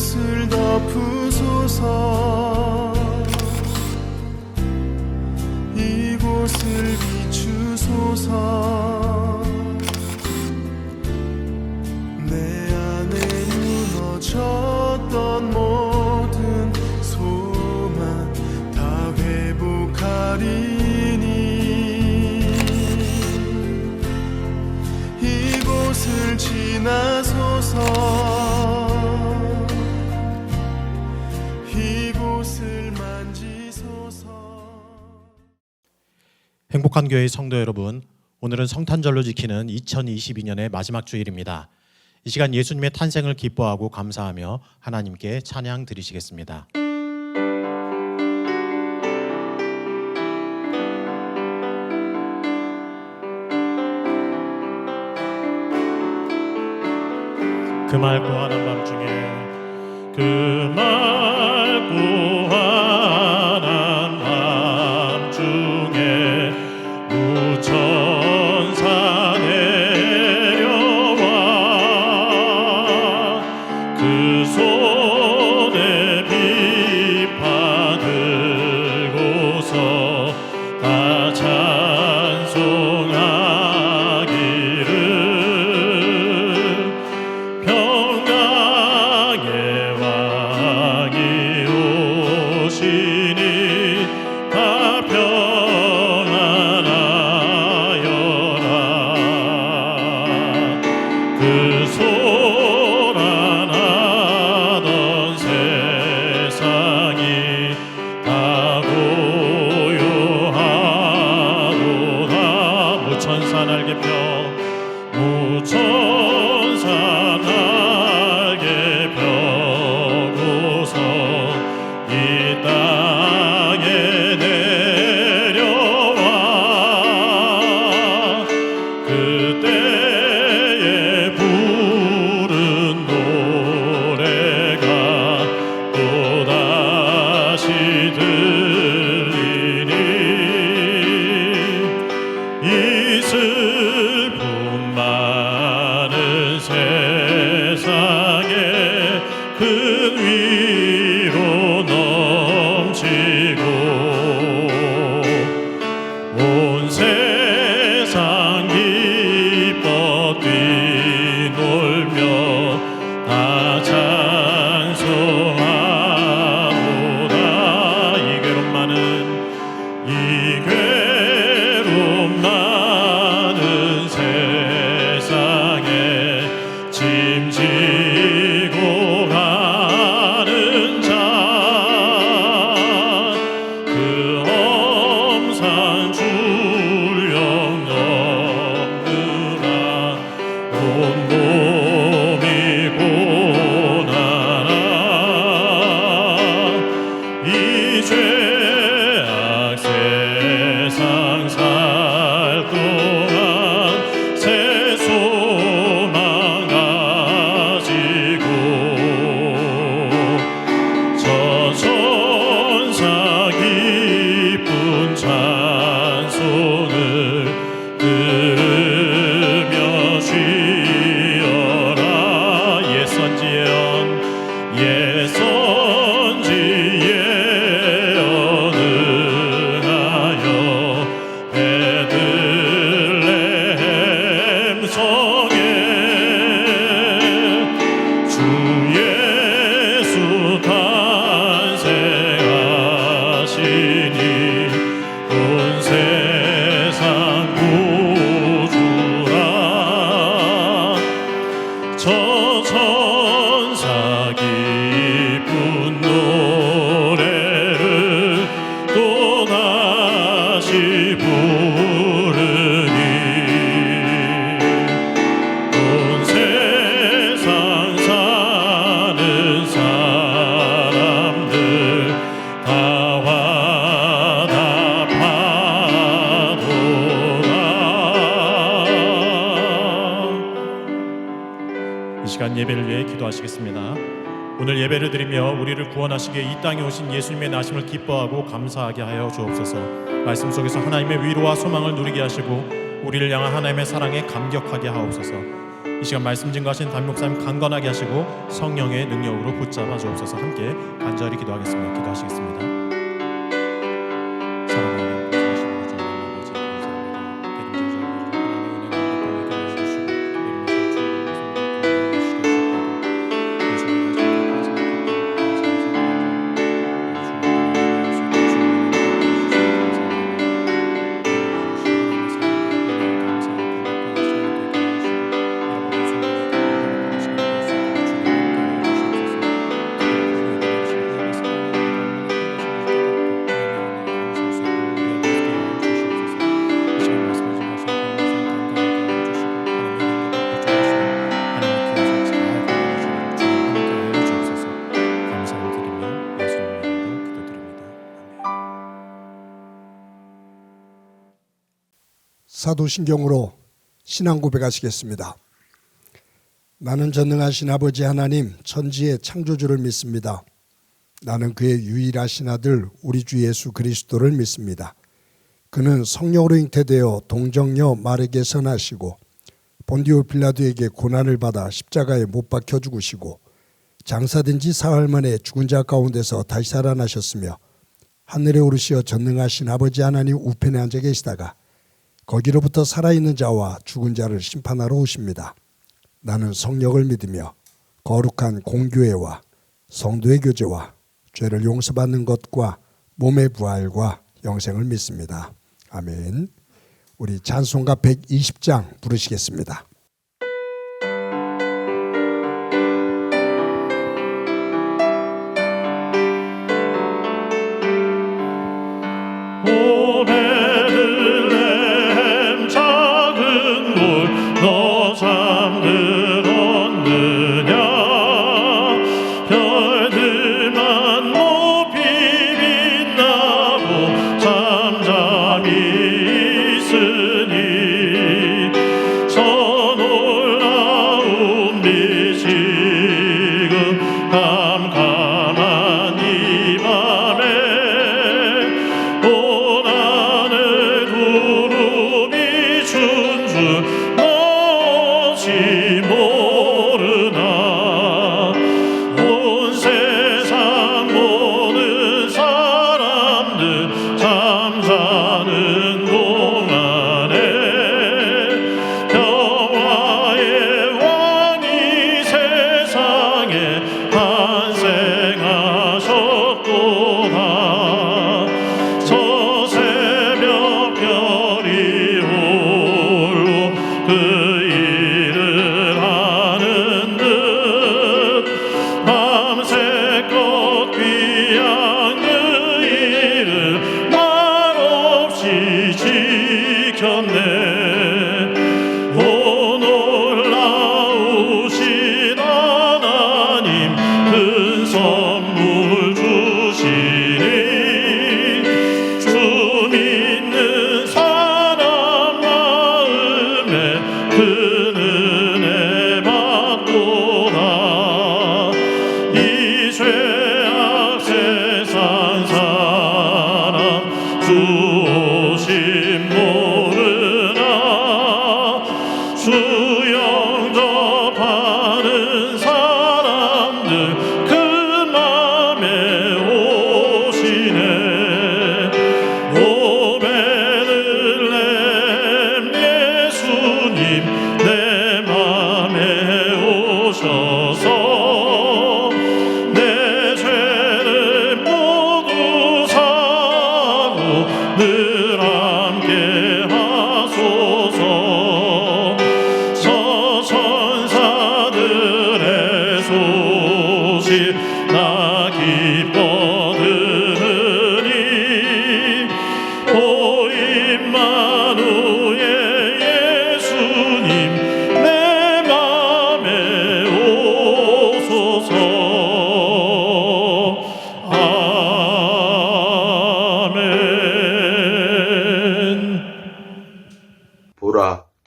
이곳을 덮으소서. 이곳을 비추소서. 내 안에 무너졌던 모든 소망 다 회복하리니 이곳을 지나소서. 이곳을 만지소서. 행복한 교회의 성도 여러분, 오늘은 성탄절로 지키는 2022년의 마지막 주일입니다. 이 시간 예수님의 탄생을 기뻐하고 감사하며 하나님께 찬양 드리시겠습니다. 그 맑고 환한 밤중에 그 맑고 환한 밤중에 무천사 내려와 그 손에 비파 들고서 다 찬송하기를 평강의 왕이 오시니 다 평안하여라. 그 소란하던 세상이 다 고요하도다. 무천사 날개 펴 무천사 날개 펴고서 이 땅에 내려와 그때에 부른 노래가 또다시 들리니 이 슬픔 많은 세상에 큰 위로 넘치고 온 세상 기뻐 뛰놀며 다 찬송하도다. 이 괴로움 많은 세상에 짐지고 가는 자 그 엄산 줄령 넘느라 온몸이 고나라. 이 죄악 세상 살 동안 새 소망 가지고 저 천사 기쁜 찬송을 들으며 쉬어라. 예선지 예언하여 베들레헴 성에 주 예수 탄생하시니 온 세상 구주라. 저 천사 기쁜 노래를 또다시 부르니 온 세상 사는 사람들 다 화답하도다. 이 시간 예배를 위해 기도하시겠습니다. 오늘 예배를 드리며 우리를 구원하시기에 이 땅에 오신 예수님의 나심을 기뻐하고 감사하게 하여 주옵소서. 말씀 속에서 하나님의 위로와 소망을 누리게 하시고 우리를 향한 하나님의 사랑에 감격하게 하옵소서. 이 시간 말씀 증거하신 담임 목사님 강건하게 하시고 성령의 능력으로 붙잡아 주옵소서. 함께 간절히 기도하겠습니다. 기도하시겠습니다. 사랑하는 사도신경으로 신앙 고백하시겠습니다. 나는 전능하신 아버지 하나님 천지의 창조주를 믿습니다. 나는 그의 유일하신 아들 우리 주 예수 그리스도를 믿습니다. 그는 성령으로 잉태되어 동정녀 마르게서 나시고 본디오 빌라도에게 고난을 받아 십자가에 못 박혀 죽으시고 장사된 지 사흘 만에 죽은 자 가운데서 다시 살아나셨으며 하늘에 오르시어 전능하신 아버지 하나님 우편에 앉아 계시다가 거기로부터 살아있는 자와 죽은 자를 심판하러 오십니다. 나는 성령을 믿으며 거룩한 공교회와 성도의 교제와 죄를 용서받는 것과 몸의 부활과 영생을 믿습니다. 아멘. 우리 찬송가 120장 부르시겠습니다.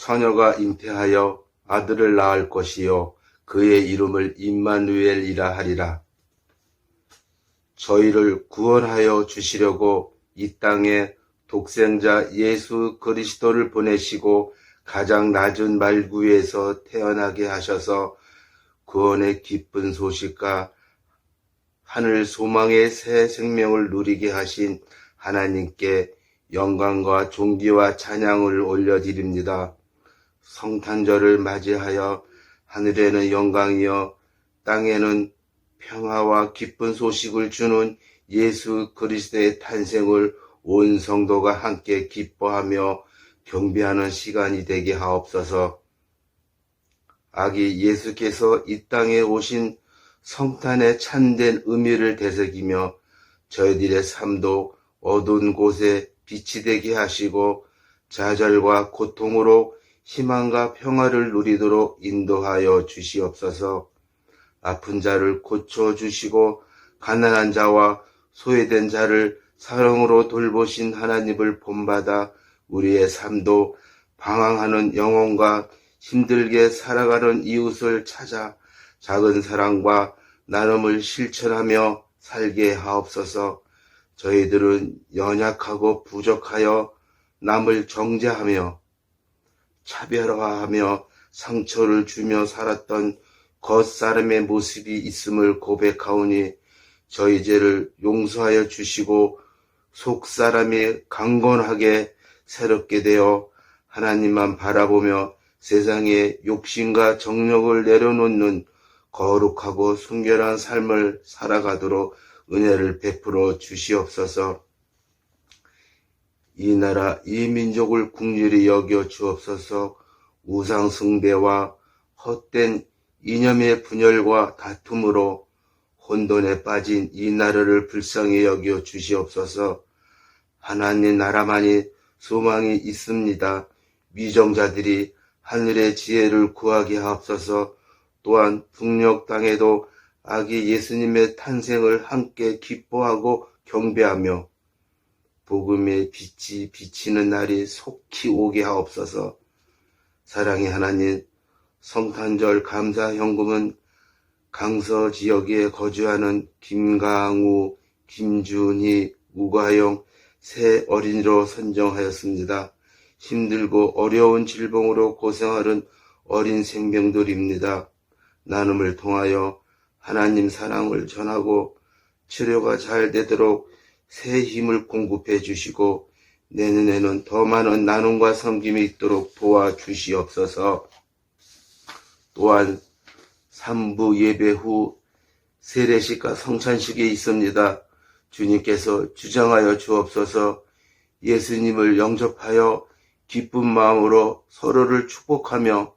처녀가 잉태하여 아들을 낳을 것이요 그의 이름을 임마누엘이라 하리라. 저희를 구원하여 주시려고 이 땅에 독생자 예수 그리스도를 보내시고 가장 낮은 말구에서 태어나게 하셔서 구원의 기쁜 소식과 하늘 소망의 새 생명을 누리게 하신 하나님께 영광과 존귀와 찬양을 올려드립니다. 성탄절을 맞이하여 하늘에는 영광이여 땅에는 평화와 기쁜 소식을 주는 예수 그리스도의 탄생을 온 성도가 함께 기뻐하며 경배하는 시간이 되게 하옵소서. 아기 예수께서 이 땅에 오신 성탄의 참된 의미를 되새기며 저희들의 삶도 어두운 곳에 빛이 되게 하시고 좌절과 고통으로 희망과 평화를 누리도록 인도하여 주시옵소서. 아픈 자를 고쳐주시고 가난한 자와 소외된 자를 사랑으로 돌보신 하나님을 본받아 우리의 삶도 방황하는 영혼과 힘들게 살아가는 이웃을 찾아 작은 사랑과 나눔을 실천하며 살게 하옵소서. 저희들은 연약하고 부족하여 남을 정죄하며 차별화하며 상처를 주며 살았던 겉사람의 모습이 있음을 고백하오니 저희 죄를 용서하여 주시고 속사람이 강건하게 새롭게 되어 하나님만 바라보며 세상의 욕심과 정욕을 내려놓는 거룩하고 순결한 삶을 살아가도록 은혜를 베풀어 주시옵소서. 이 나라 이 민족을 긍휼히 여겨 주옵소서. 우상 숭배와 헛된 이념의 분열과 다툼으로 혼돈에 빠진 이 나라를 불쌍히 여겨 주시옵소서. 하나님 나라만이 소망이 있습니다. 위정자들이 하늘의 지혜를 구하게 하옵소서. 또한 북녘 땅에도 아기 예수님의 탄생을 함께 기뻐하고 경배하며 복음의 빛이 비치는 날이 속히 오게 하옵소서. 사랑의 하나님, 성탄절 감사 현금은 강서 지역에 거주하는 김강우, 김준희, 우가영 세 어린이로 선정하였습니다. 힘들고 어려운 질병으로 고생하는 어린 생명들입니다. 나눔을 통하여 하나님 사랑을 전하고 치료가 잘 되도록 새 힘을 공급해 주시고 내년에는 더 많은 나눔과 섬김이 있도록 도와주시옵소서. 또한 3부 예배 후 세례식과 성찬식이 있습니다. 주님께서 주장하여 주옵소서. 예수님을 영접하여 기쁜 마음으로 서로를 축복하며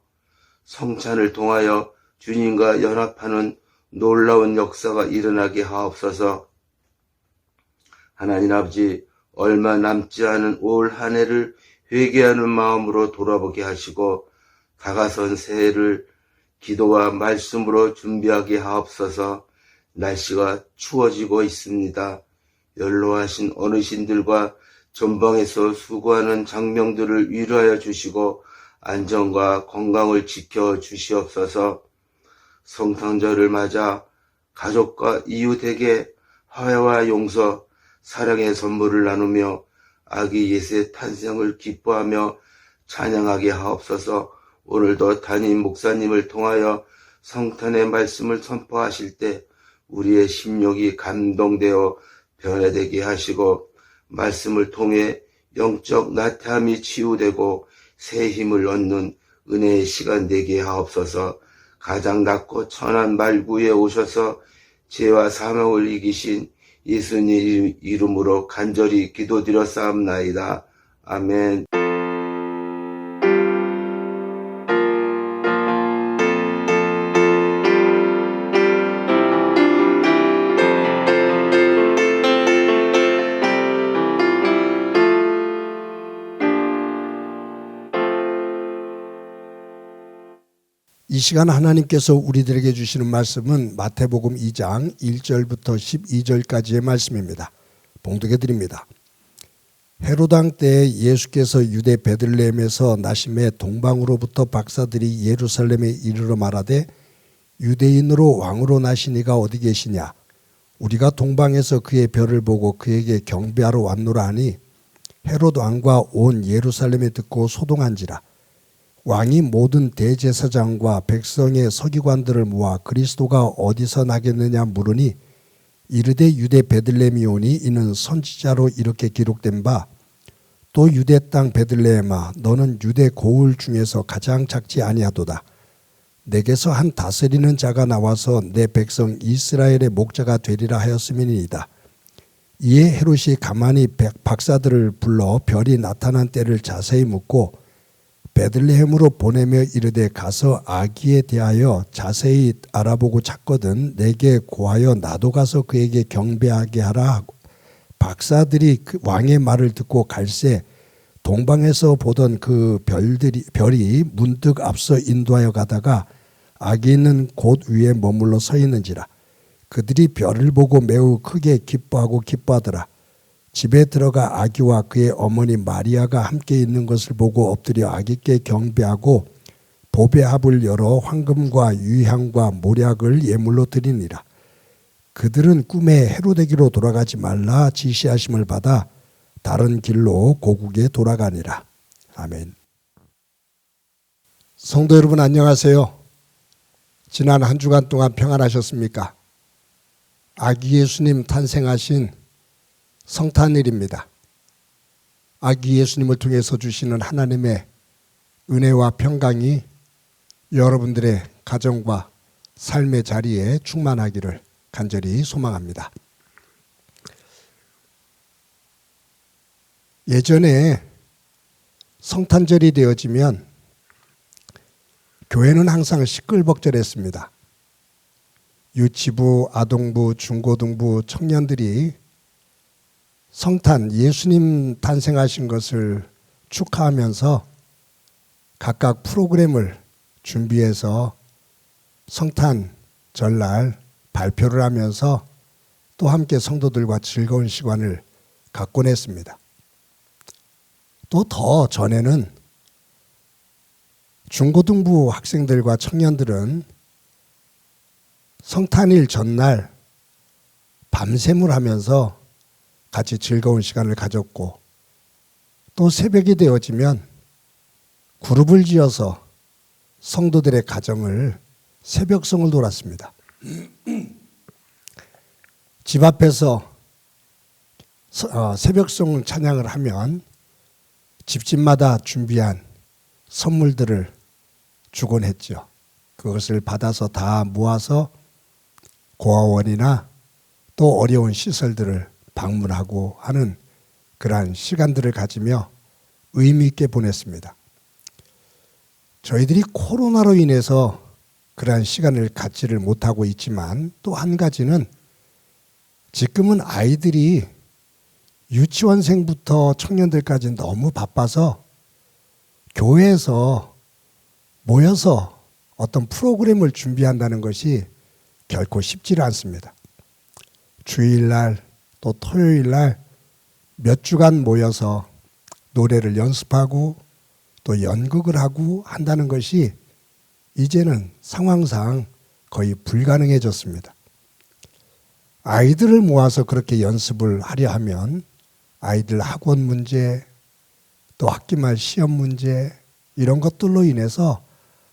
성찬을 통하여 주님과 연합하는 놀라운 역사가 일어나게 하옵소서. 하나님 아버지, 얼마 남지 않은 올 한 해를 회개하는 마음으로 돌아보게 하시고 다가선 새해를 기도와 말씀으로 준비하게 하옵소서. 날씨가 추워지고 있습니다. 연로하신 어르신들과 전방에서 수고하는 장병들을 위로하여 주시고 안전과 건강을 지켜 주시옵소서. 성탄절을 맞아 가족과 이웃에게 화해와 용서, 사랑의 선물을 나누며 아기 예수의 탄생을 기뻐하며 찬양하게 하옵소서. 오늘도 담임 목사님을 통하여 성탄의 말씀을 선포하실 때 우리의 심령이 감동되어 변화되게 하시고 말씀을 통해 영적 나태함이 치유되고 새 힘을 얻는 은혜의 시간 되게 하옵소서. 가장 낮고 천한 말구에 오셔서 죄와 사망을 이기신 예수님 이름으로 간절히 기도드려 싸움나이다. 아멘. 이 시간 하나님께서 우리들에게 주시는 말씀은 마태복음 2장 1절부터 12절까지의 말씀입니다. 봉독해 드립니다. 헤롯 왕 때 예수께서 유대 베들레헴에서 나심에 동방으로부터 박사들이 예루살렘에 이르러 말하되 유대인으로 왕으로 나신 이가 어디 계시냐? 우리가 동방에서 그의 별을 보고 그에게 경배하러 왔노라 하니 헤롯 왕과 온 예루살렘에 듣고 소동한지라. 왕이 모든 대제사장과 백성의 서기관들을 모아 그리스도가 어디서 나겠느냐 물으니 이르되 유대 베들레헴이오니 이는 선지자로 이렇게 기록된 바 또 유대 땅 베들레헴아 너는 유대 고을 중에서 가장 작지 아니하도다. 내게서 한 다스리는 자가 나와서 내 백성 이스라엘의 목자가 되리라 하였음이니이다. 이에 헤롯이 가만히 박사들을 불러 별이 나타난 때를 자세히 묻고 베들레헴으로 보내며 이르되 가서 아기에 대하여 자세히 알아보고 찾거든 내게 고하여 나도 가서 그에게 경배하게 하라 하고 박사들이 그 왕의 말을 듣고 갈새 동방에서 보던 그 별이 문득 앞서 인도하여 가다가 아기 있는 곳 위에 머물러 서 있는지라. 그들이 별을 보고 매우 크게 기뻐하고 기뻐하더라. 집에 들어가 아기와 그의 어머니 마리아가 함께 있는 것을 보고 엎드려 아기께 경배하고 보배합을 열어 황금과 유향과 모략을 예물로 드리니라. 그들은 꿈에 헤로데기로 돌아가지 말라 지시하심을 받아 다른 길로 고국에 돌아가니라. 아멘. 성도 여러분 안녕하세요. 지난 한 주간 동안 평안하셨습니까? 아기 예수님 탄생하신 성탄일입니다. 아기 예수님을 통해서 주시는 하나님의 은혜와 평강이 여러분들의 가정과 삶의 자리에 충만하기를 간절히 소망합니다. 예전에 성탄절이 되어지면 교회는 항상 시끌벅적했습니다. 유치부, 아동부, 중고등부 청년들이 성탄, 예수님 탄생하신 것을 축하하면서 각각 프로그램을 준비해서 성탄 전날 발표를 하면서 또 함께 성도들과 즐거운 시간을 갖곤 했습니다. 또 더 전에는 중고등부 학생들과 청년들은 성탄일 전날 밤샘을 하면서 같이 즐거운 시간을 가졌고 또 새벽이 되어지면 그룹을 지어서 성도들의 가정을 새벽송을 돌았습니다. 집 앞에서 새벽송 찬양을 하면 집집마다 준비한 선물들을 주곤 했죠. 그것을 받아서 다 모아서 고아원이나 또 어려운 시설들을 방문하고 하는 그러한 시간들을 가지며 의미 있게 보냈습니다. 저희들이 코로나로 인해서 그러한 시간을 갖지를 못하고 있지만 또 한 가지는 지금은 아이들이 유치원생부터 청년들까지 너무 바빠서 교회에서 모여서 어떤 프로그램을 준비한다는 것이 결코 쉽지를 않습니다. 주일날 또 토요일날 몇 주간 모여서 노래를 연습하고 또 연극을 하고 한다는 것이 이제는 상황상 거의 불가능해졌습니다. 아이들을 모아서 그렇게 연습을 하려 하면 아이들 학원 문제, 또 학기말 시험 문제 이런 것들로 인해서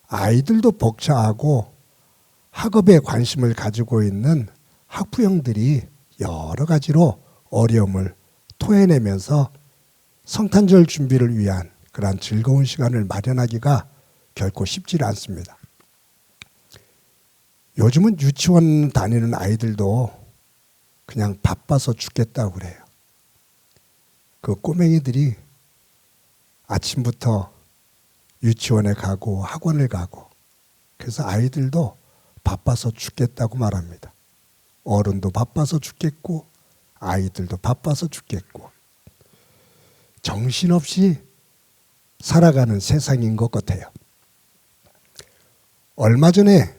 아이들도 벅차하고 학업에 관심을 가지고 있는 학부형들이 여러 가지로 어려움을 토해내면서 성탄절 준비를 위한 그러한 즐거운 시간을 마련하기가 결코 쉽지 않습니다. 요즘은 유치원 다니는 아이들도 그냥 바빠서 죽겠다고 그래요. 그 꼬맹이들이 아침부터 유치원에 가고 학원을 가고 그래서 아이들도 바빠서 죽겠다고 말합니다. 어른도 바빠서 죽겠고 아이들도 바빠서 죽겠고 정신없이 살아가는 세상인 것 같아요. 얼마 전에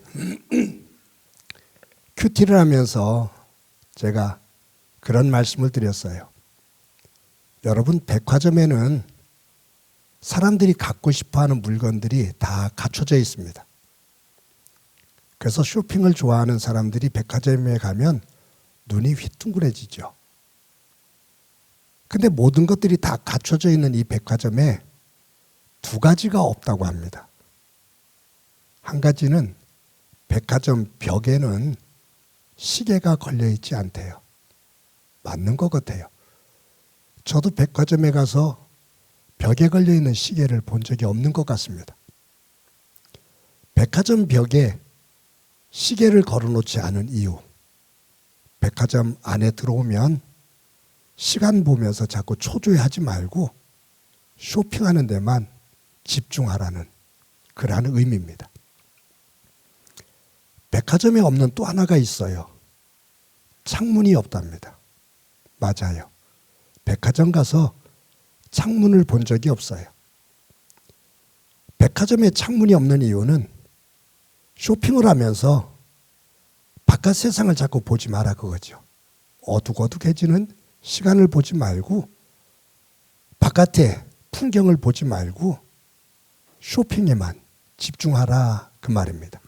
큐티를 하면서 제가 그런 말씀을 드렸어요. 여러분, 백화점에는 사람들이 갖고 싶어하는 물건들이 다 갖춰져 있습니다. 그래서 쇼핑을 좋아하는 사람들이 백화점에 가면 눈이 휘둥그레지죠. 근데 모든 것들이 다 갖춰져 있는 이 백화점에 두 가지가 없다고 합니다. 한 가지는 백화점 벽에는 시계가 걸려있지 않대요. 맞는 것 같아요. 저도 백화점에 가서 벽에 걸려있는 시계를 본 적이 없는 것 같습니다. 백화점 벽에 시계를 걸어놓지 않은 이유, 백화점 안에 들어오면 시간 보면서 자꾸 초조해하지 말고 쇼핑하는 데만 집중하라는 그러한 의미입니다. 백화점에 없는 또 하나가 있어요. 창문이 없답니다. 맞아요. 백화점 가서 창문을 본 적이 없어요. 백화점에 창문이 없는 이유는 쇼핑을 하면서 바깥 세상을 자꾸 보지 마라 그거죠. 어둑어둑해지는 시간을 보지 말고 바깥에 풍경을 보지 말고 쇼핑에만 집중하라 그 말입니다.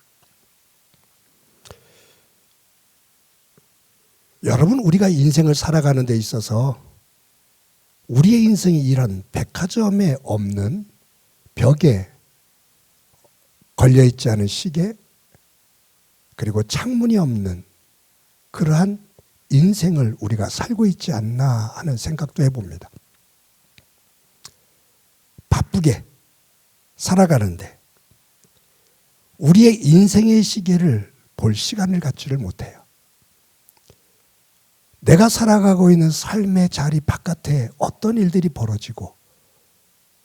여러분, 우리가 인생을 살아가는 데 있어서 우리의 인생이 이런 백화점에 없는 벽에 걸려있지 않은 시계, 그리고 창문이 없는 그러한 인생을 우리가 살고 있지 않나 하는 생각도 해봅니다. 바쁘게 살아가는데 우리의 인생의 시계를 볼 시간을 갖지를 못해요. 내가 살아가고 있는 삶의 자리 바깥에 어떤 일들이 벌어지고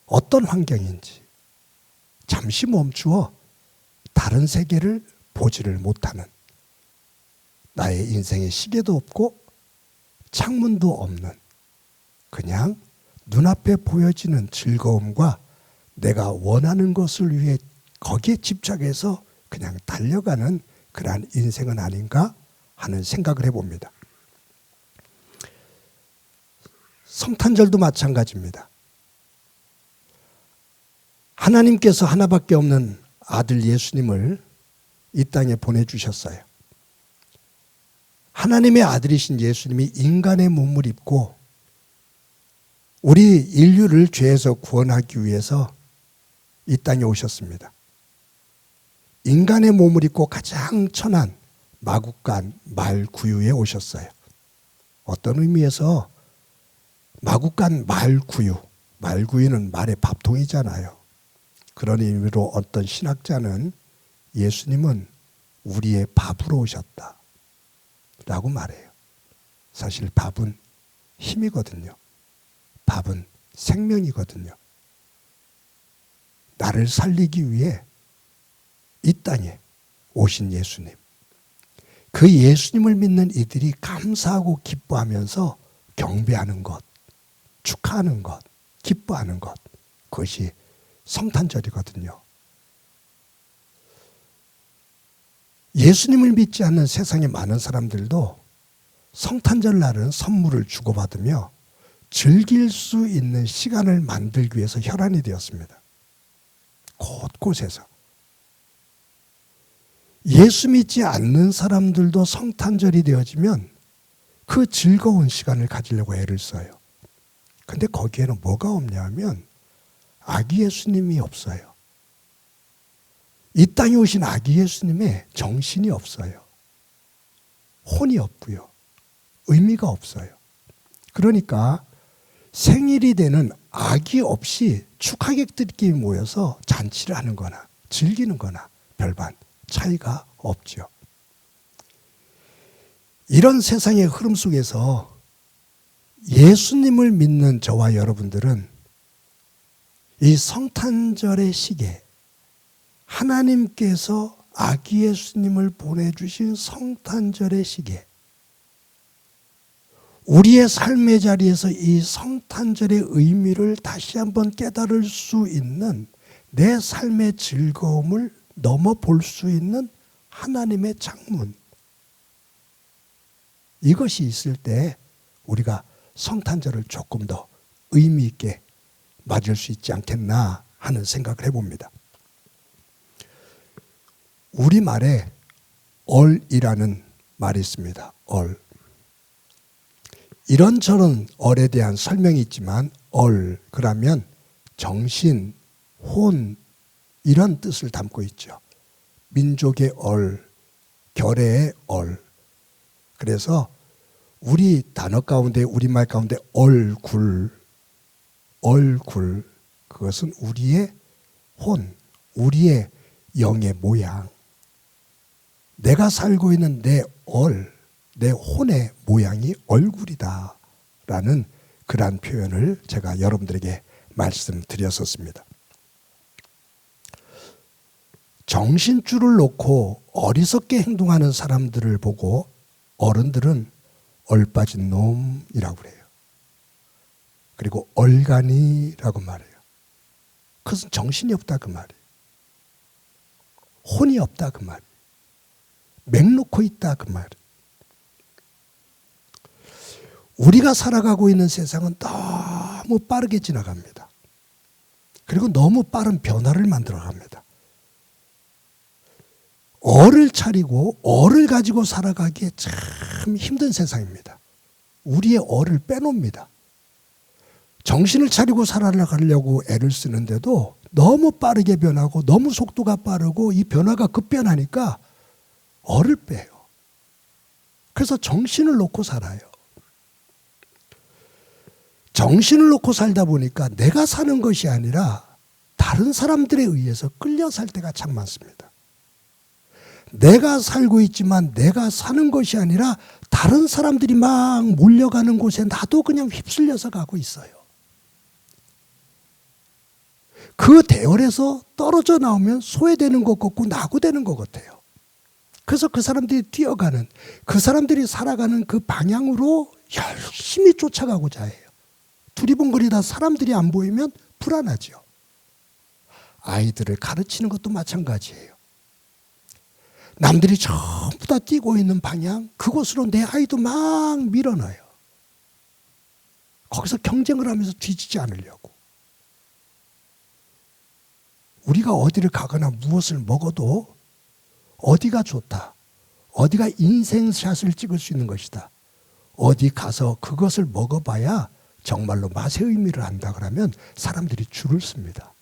어떤 환경인지 잠시 멈추어 다른 세계를 보지를 못하는, 나의 인생의 시계도 없고 창문도 없는, 그냥 눈앞에 보여지는 즐거움과 내가 원하는 것을 위해 거기에 집착해서 그냥 달려가는 그러한 인생은 아닌가 하는 생각을 해봅니다. 성탄절도 마찬가지입니다. 하나님께서 하나밖에 없는 아들 예수님을 이 땅에 보내주셨어요. 하나님의 아들이신 예수님이 인간의 몸을 입고 우리 인류를 죄에서 구원하기 위해서 이 땅에 오셨습니다. 인간의 몸을 입고 가장 천한 마국간 말구유에 오셨어요. 어떤 의미에서 마국간 말구유, 말구유는 말의 밥통이잖아요. 그런 의미로 어떤 신학자는 예수님은 우리의 밥으로 오셨다 라고 말해요. 사실 밥은 힘이거든요. 밥은 생명이거든요. 나를 살리기 위해 이 땅에 오신 예수님. 그 예수님을 믿는 이들이 감사하고 기뻐하면서 경배하는 것, 축하하는 것, 기뻐하는 것, 그것이 성탄절이거든요. 예수님을 믿지 않는 세상의 많은 사람들도 성탄절 날은 선물을 주고받으며 즐길 수 있는 시간을 만들기 위해서 혈안이 되었습니다. 곳곳에서. 예수 믿지 않는 사람들도 성탄절이 되어지면 그 즐거운 시간을 가지려고 애를 써요. 근데 거기에는 뭐가 없냐면 아기 예수님이 없어요. 이 땅에 오신 아기 예수님의 정신이 없어요. 혼이 없고요. 의미가 없어요. 그러니까 생일이 되는 아기 없이 축하객들끼리 모여서 잔치를 하는 거나 즐기는 거나 별반 차이가 없죠. 이런 세상의 흐름 속에서 예수님을 믿는 저와 여러분들은 이 성탄절의 시계, 하나님께서 아기 예수님을 보내주신 성탄절의 시계, 우리의 삶의 자리에서 이 성탄절의 의미를 다시 한번 깨달을 수 있는, 내 삶의 즐거움을 넘어볼 수 있는 하나님의 창문, 이것이 있을 때 우리가 성탄절을 조금 더 의미 있게 맞을 수 있지 않겠나 하는 생각을 해봅니다. 우리말에 얼이라는 말이 있습니다. 얼. 이런저런 얼에 대한 설명이 있지만 얼 그러면 정신, 혼, 이런 뜻을 담고 있죠. 민족의 얼, 결의의 얼. 그래서 우리 단어 가운데, 우리말 가운데 얼굴, 그것은 우리의 혼, 우리의 영의 모양. 내가 살고 있는 내 내 혼의 모양이 얼굴이다 라는 그러한 표현을 제가 여러분들에게 말씀드렸었습니다. 정신줄을 놓고 어리석게 행동하는 사람들을 보고 어른들은 얼빠진 놈이라고 그래요. 그리고 얼간이라고 말해요. 그것은 정신이 없다 그 말이에요. 혼이 없다 그 말이에요. 맹 놓고 있다 그 말이에요. 우리가 살아가고 있는 세상은 너무 빠르게 지나갑니다. 그리고 너무 빠른 변화를 만들어갑니다. 얼을 차리고 얼을 가지고 살아가기에 참 힘든 세상입니다. 우리의 얼을 빼놓습니다. 정신을 차리고 살아가려고 애를 쓰는데도 너무 빠르게 변하고 너무 속도가 빠르고 이 변화가 급변하니까 얼을 빼요. 그래서 정신을 놓고 살아요. 정신을 놓고 살다 보니까 내가 사는 것이 아니라 다른 사람들에 의해서 끌려 살 때가 참 많습니다. 내가 살고 있지만 내가 사는 것이 아니라 다른 사람들이 막 몰려가는 곳에 나도 그냥 휩쓸려서 가고 있어요. 그 대열에서 떨어져 나오면 소외되는 것 같고 낙오되는 것 같아요. 그래서 그 사람들이 뛰어가는, 그 사람들이 살아가는 그 방향으로 열심히 쫓아가고자 해요. 두리번거리다 사람들이 안 보이면 불안하죠. 아이들을 가르치는 것도 마찬가지예요. 남들이 전부 다 뛰고 있는 방향, 그곳으로 내 아이도 막 밀어넣어요. 거기서 경쟁을 하면서 뒤지지 않으려고. 우리가 어디를 가거나 무엇을 먹어도 어디가 좋다, 어디가 인생샷을 찍을 수 있는 것이다, 어디 가서 그것을 먹어봐야 정말로 맛의 의미를 안다 그러면 사람들이 줄을 씁니다.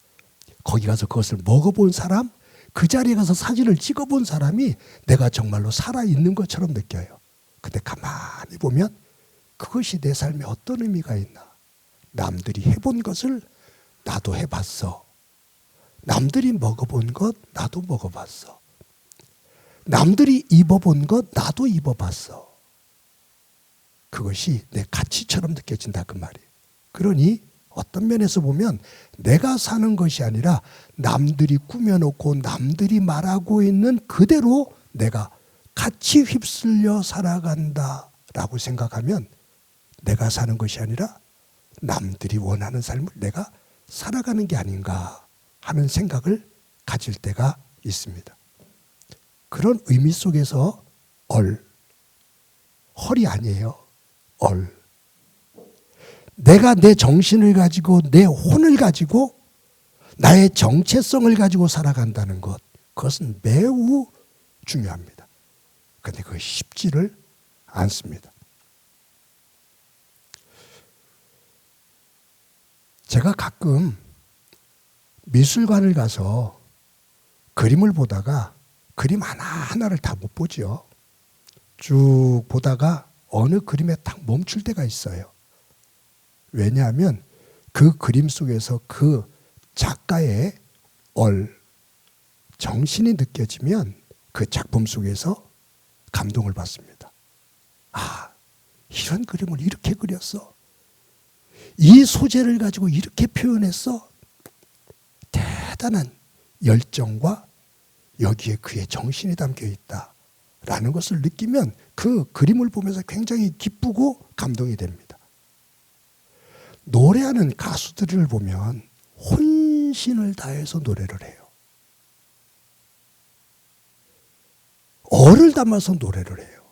거기 가서 그것을 먹어본 사람, 그 자리에 가서 사진을 찍어본 사람이 내가 정말로 살아있는 것처럼 느껴요. 근데 가만히 보면 그것이 내 삶에 어떤 의미가 있나. 남들이 해본 것을 나도 해봤어. 남들이 먹어본 것 나도 먹어봤어. 남들이 입어본 것 나도 입어봤어. 그것이 내 가치처럼 느껴진다 그 말이에요. 그러니 어떤 면에서 보면 내가 사는 것이 아니라 남들이 꾸며놓고 남들이 말하고 있는 그대로 내가 같이 휩쓸려 살아간다라고 생각하면 내가 사는 것이 아니라 남들이 원하는 삶을 내가 살아가는 게 아닌가 하는 생각을 가질 때가 있습니다. 그런 의미 속에서 헐이 아니에요. 내가 내 정신을 가지고 내 혼을 가지고 나의 정체성을 가지고 살아간다는 것, 그것은 매우 중요합니다. 그런데 그것이 쉽지를 않습니다. 제가 가끔 미술관을 가서 그림을 보다가 그림 하나하나를 다 못 보죠. 쭉 보다가 어느 그림에 딱 멈출 때가 있어요. 왜냐하면 그 그림 속에서 그 작가의 정신이 느껴지면 그 작품 속에서 감동을 받습니다. 아, 이런 그림을 이렇게 그렸어. 이 소재를 가지고 이렇게 표현했어. 대단한 열정과 여기에 그의 정신이 담겨 있다라는 것을 느끼면 그 그림을 보면서 굉장히 기쁘고 감동이 됩니다. 노래하는 가수들을 보면 혼신을 다해서 노래를 해요. 얼을 담아서 노래를 해요.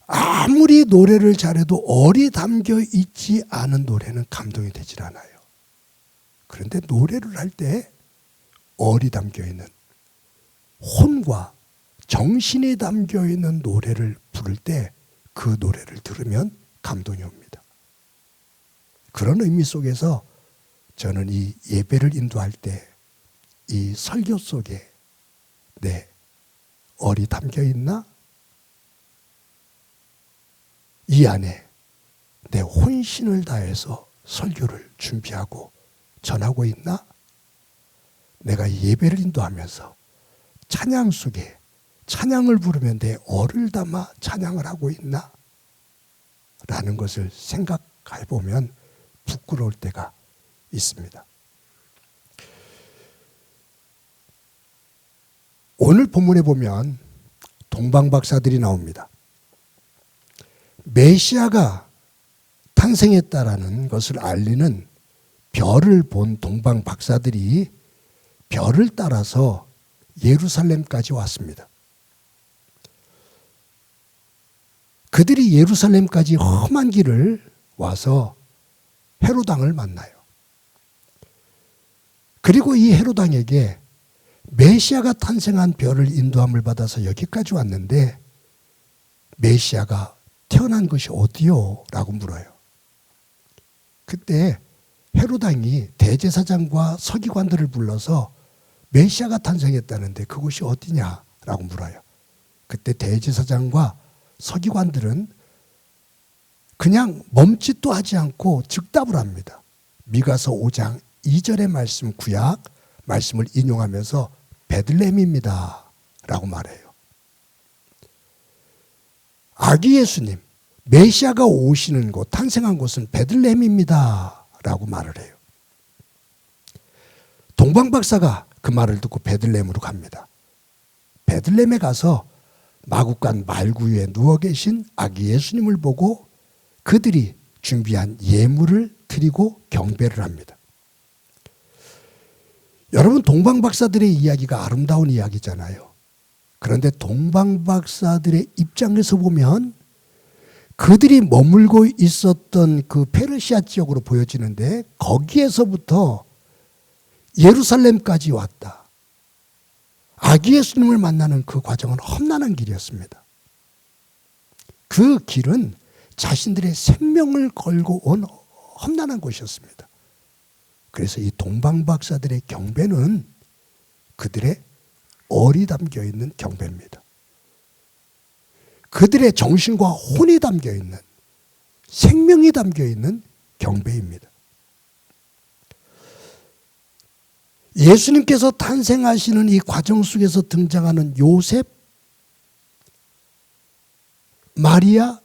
아무리 노래를 잘해도 얼이 담겨 있지 않은 노래는 감동이 되질 않아요. 그런데 노래를 할 때 얼이 담겨 있는 혼과 정신이 담겨 있는 노래를 부를 때 그 노래를 들으면 감동이 옵니다. 그런 의미 속에서 저는 이 예배를 인도할 때 이 설교 속에 내 얼이 담겨 있나? 이 안에 내 혼신을 다해서 설교를 준비하고 전하고 있나? 내가 예배를 인도하면서 찬양 속에 찬양을 부르면 내 얼을 담아 찬양을 하고 있나? 라는 것을 생각해 보면 부끄러울 때가 있습니다. 오늘 본문에 보면 동방박사들이 나옵니다. 메시아가 탄생했다라는 것을 알리는 별을 본 동방박사들이 별을 따라서 예루살렘까지 왔습니다. 그들이 예루살렘까지 험한 길을 와서 헤롯 왕을 만나요. 그리고 이 헤롯 왕에게 메시아가 탄생한 별을 인도함을 받아서 여기까지 왔는데 메시아가 태어난 것이 어디요? 라고 물어요. 그때 헤롯 왕이 대제사장과 서기관들을 불러서 메시아가 탄생했다는데 그곳이 어디냐? 라고 물어요. 그때 대제사장과 서기관들은 그냥 멈칫도 하지 않고 즉답을 합니다. 미가서 5장 2절의 말씀 구약 말씀을 인용하면서 베들레헴입니다 라고 말해요. 아기 예수님 메시아가 오시는 곳 탄생한 곳은 베들레헴입니다 라고 말을 해요. 동방박사가 그 말을 듣고 베들레헴으로 갑니다. 베들레헴에 가서 마구간 말구 위에 누워 계신 아기 예수님을 보고 그들이 준비한 예물을 드리고 경배를 합니다. 여러분 동방박사들의 이야기가 아름다운 이야기잖아요. 그런데 동방박사들의 입장에서 보면 그들이 머물고 있었던 그 페르시아 지역으로 보여지는데 거기에서부터 예루살렘까지 왔다. 아기 예수님을 만나는 그 과정은 험난한 길이었습니다. 그 길은 자신들의 생명을 걸고 온 험난한 곳이었습니다. 그래서 이 동방박사들의 경배는 그들의 얼이 담겨 있는 경배입니다. 그들의 정신과 혼이 담겨 있는 생명이 담겨 있는 경배입니다. 예수님께서 탄생하시는 이 과정 속에서 등장하는 요셉, 마리아,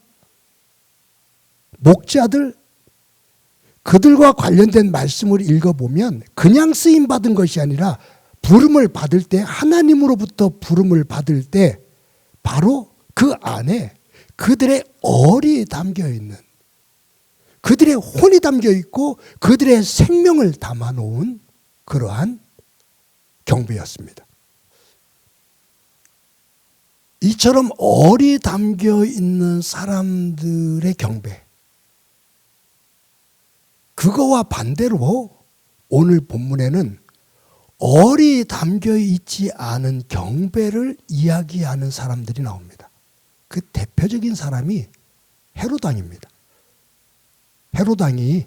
목자들, 그들과 관련된 말씀을 읽어보면 그냥 쓰임받은 것이 아니라 부름을 받을 때 하나님으로부터 부름을 받을 때 바로 그 안에 그들의 얼이 담겨 있는 그들의 혼이 담겨 있고 그들의 생명을 담아놓은 그러한 경배였습니다. 이처럼 얼이 담겨 있는 사람들의 경배, 그거와 반대로 오늘 본문에는 얼이 담겨 있지 않은 경배를 이야기하는 사람들이 나옵니다. 그 대표적인 사람이 헤롯 왕입니다. 헤롯 왕이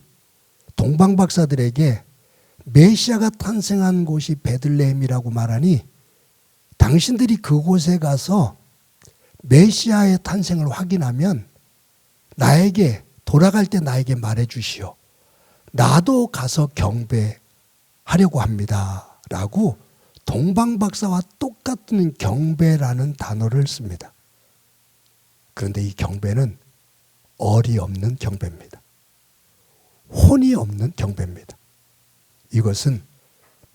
동방박사들에게 메시아가 탄생한 곳이 베들레헴이라고 말하니 당신들이 그곳에 가서 메시아의 탄생을 확인하면 나에게 돌아갈 때 나에게 말해 주시오. 나도 가서 경배하려고 합니다. 라고 동방박사와 똑같은 경배라는 단어를 씁니다. 그런데 이 경배는 얼이 없는 경배입니다. 혼이 없는 경배입니다. 이것은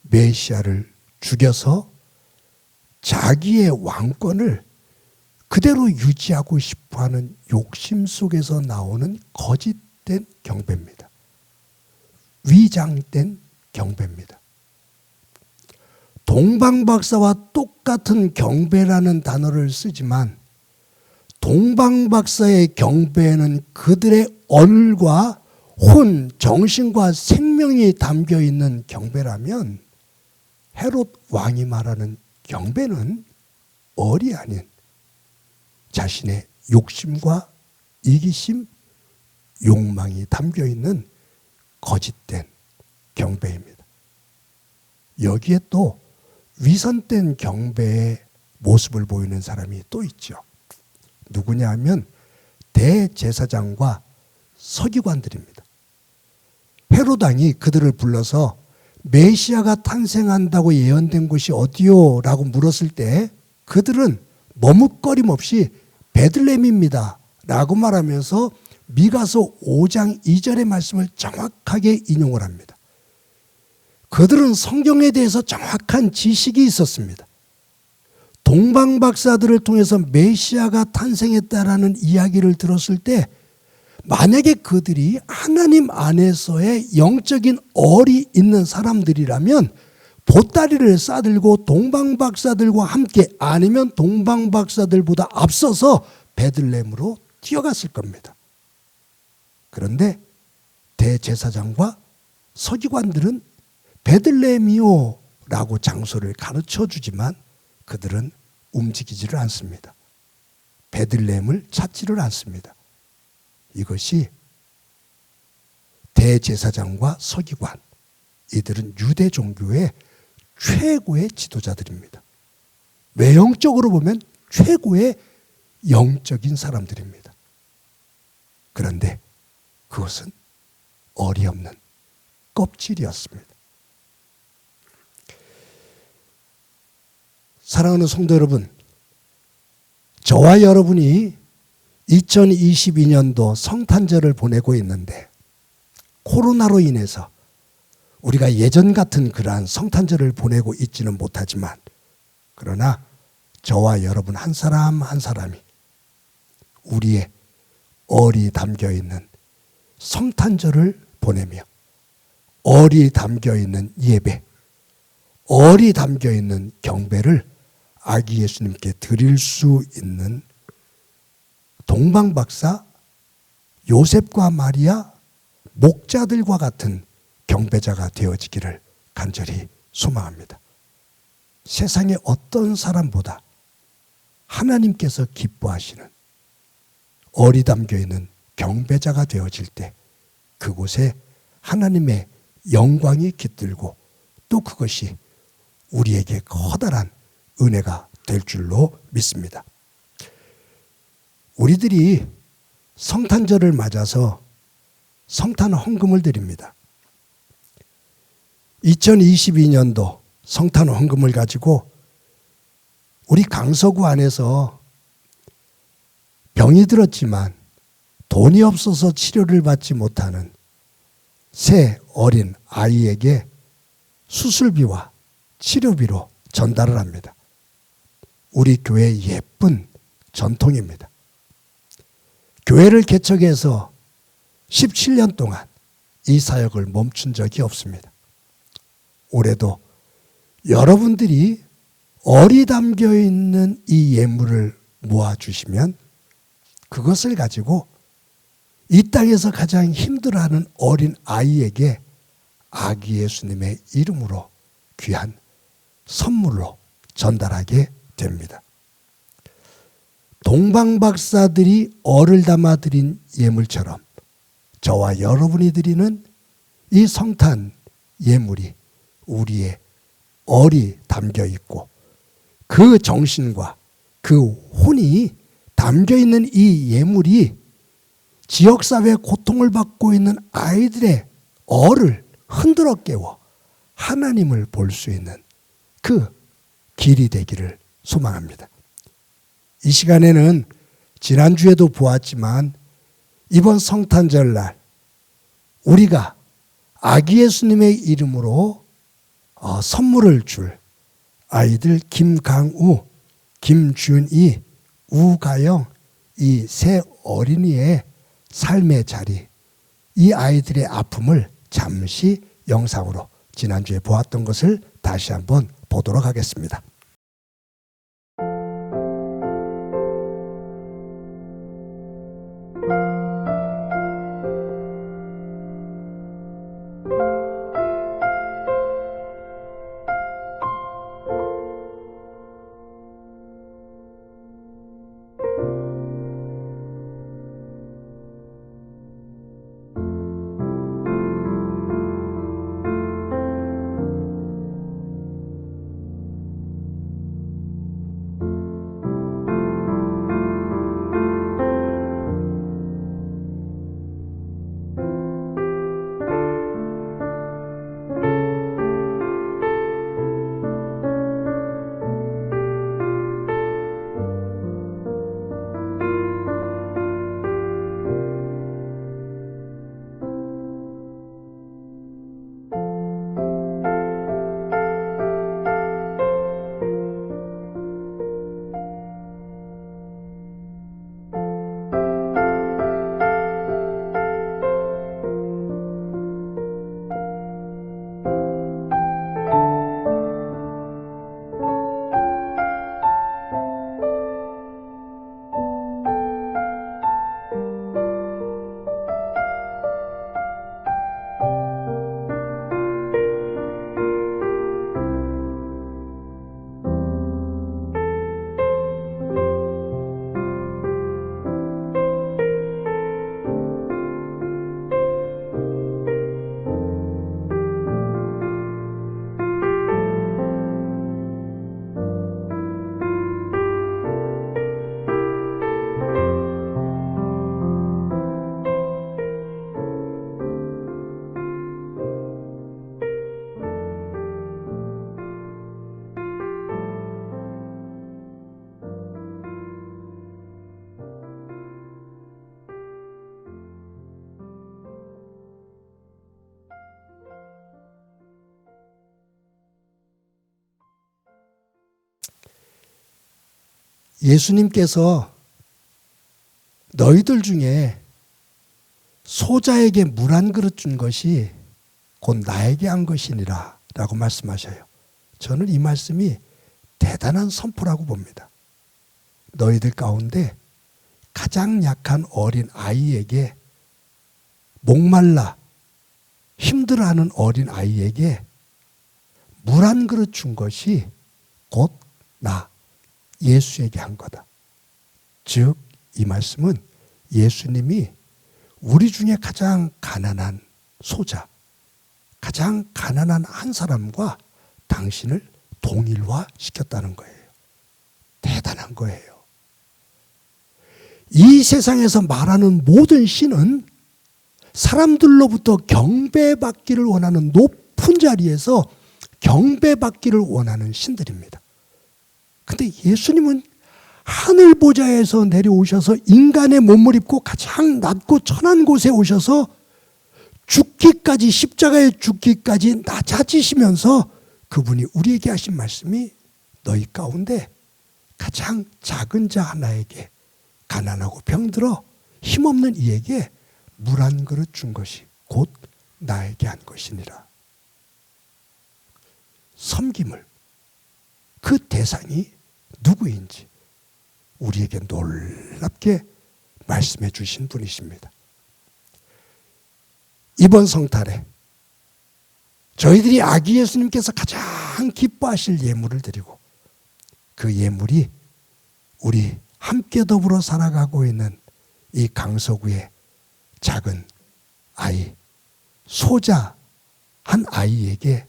메시아를 죽여서 자기의 왕권을 그대로 유지하고 싶어하는 욕심 속에서 나오는 거짓된 경배입니다. 위장된 경배입니다. 동방박사와 똑같은 경배라는 단어를 쓰지만 동방박사의 경배는 그들의 얼과 혼, 정신과 생명이 담겨 있는 경배라면 헤롯 왕이 말하는 경배는 얼이 아닌 자신의 욕심과 이기심, 욕망이 담겨 있는 거짓된 경배입니다. 여기에 또 위선된 경배의 모습을 보이는 사람이 또 있죠. 누구냐 하면 대제사장과 서기관들입니다. 헤롯 왕이 그들을 불러서 메시아가 탄생한다고 예언된 곳이 어디요? 라고 물었을 때 그들은 머뭇거림 없이 베들레헴입니다 라고 말하면서 미가서 5장 2절의 말씀을 정확하게 인용을 합니다. 그들은 성경에 대해서 정확한 지식이 있었습니다. 동방박사들을 통해서 메시아가 탄생했다라는 이야기를 들었을 때 만약에 그들이 하나님 안에서의 영적인 얼이 있는 사람들이라면 보따리를 싸들고 동방박사들과 함께 아니면 동방박사들보다 앞서서 베들레헴으로 뛰어갔을 겁니다. 그런데 대제사장과 서기관들은 베들레헴이요 라고 장소를 가르쳐 주지만 그들은 움직이지를 않습니다. 베들레헴을 찾지를 않습니다. 이것이 대제사장과 서기관, 이들은 유대 종교의 최고의 지도자들입니다. 외형적으로 보면 최고의 영적인 사람들입니다. 그런데 그것은 어리없는 껍질이었습니다. 사랑하는 성도 여러분, 저와 여러분이 2022년도 성탄절을 보내고 있는데 코로나로 인해서 우리가 예전 같은 그러한 성탄절을 보내고 있지는 못하지만 그러나 저와 여러분 한 사람 한 사람이 우리의 얼이 담겨있는 성탄절을 보내며 얼이 담겨있는 예배, 얼이 담겨있는 경배를 아기 예수님께 드릴 수 있는 동방박사 요셉과 마리아 목자들과 같은 경배자가 되어지기를 간절히 소망합니다. 세상의 어떤 사람보다 하나님께서 기뻐하시는 얼이 담겨있는 경배자가 되어질 때 그곳에 하나님의 영광이 깃들고 또 그것이 우리에게 커다란 은혜가 될 줄로 믿습니다. 우리들이 성탄절을 맞아서 성탄 헌금을 드립니다. 2022년도 성탄 헌금을 가지고 우리 강서구 안에서 병이 들었지만 돈이 없어서 치료를 받지 못하는 새 어린 아이에게 수술비와 치료비로 전달을 합니다. 우리 교회의 예쁜 전통입니다. 교회를 개척해서 17년 동안 이 사역을 멈춘 적이 없습니다. 올해도 여러분들이 얼이 담겨있는 이 예물을 모아주시면 그것을 가지고 이 땅에서 가장 힘들어하는 어린 아이에게 아기 예수님의 이름으로 귀한 선물로 전달하게 됩니다. 동방박사들이 얼을 담아 드린 예물처럼 저와 여러분이 드리는 이 성탄 예물이 우리의 얼이 담겨 있고 그 정신과 그 혼이 담겨 있는 이 예물이 지역사회의 고통을 받고 있는 아이들의 얼을 흔들어 깨워 하나님을 볼 수 있는 그 길이 되기를 소망합니다. 이 시간에는 지난주에도 보았지만 이번 성탄절날 우리가 아기 예수님의 이름으로 선물을 줄 아이들 김강우, 김준희, 우가영 이 세 어린이의 삶의 자리, 이 아이들의 아픔을 잠시 영상으로 지난주에 보았던 것을 다시 한번 보도록 하겠습니다. 예수님께서 너희들 중에 소자에게 물 한 그릇 준 것이 곧 나에게 한 것이니라 라고 말씀하셔요. 저는 이 말씀이 대단한 선포라고 봅니다. 너희들 가운데 가장 약한 어린 아이에게, 목말라 힘들어하는 어린 아이에게 물 한 그릇 준 것이 곧 나 예수에게 한 거다. 즉 이 말씀은 예수님이 우리 중에 가장 가난한 소자, 가장 가난한 한 사람과 당신을 동일화시켰다는 거예요. 대단한 거예요. 이 세상에서 말하는 모든 신은 사람들로부터 경배받기를 원하는 높은 자리에서 경배받기를 원하는 신들입니다. 근데 예수님은 하늘 보좌에서 내려오셔서 인간의 몸을 입고 가장 낮고 천한 곳에 오셔서 죽기까지, 십자가에 죽기까지 낮아지시면서 그분이 우리에게 하신 말씀이 너희 가운데 가장 작은 자 하나에게, 가난하고 병들어 힘없는 이에게 물 한 그릇 준 것이 곧 나에게 한 것이니라. 섬김을, 그 대상이 누구인지 우리에게 놀랍게 말씀해 주신 분이십니다. 이번 성탄에 저희들이 아기 예수님께서 가장 기뻐하실 예물을 드리고, 그 예물이 우리 함께 더불어 살아가고 있는 이 강서구의 작은 아이, 소자 한 아이에게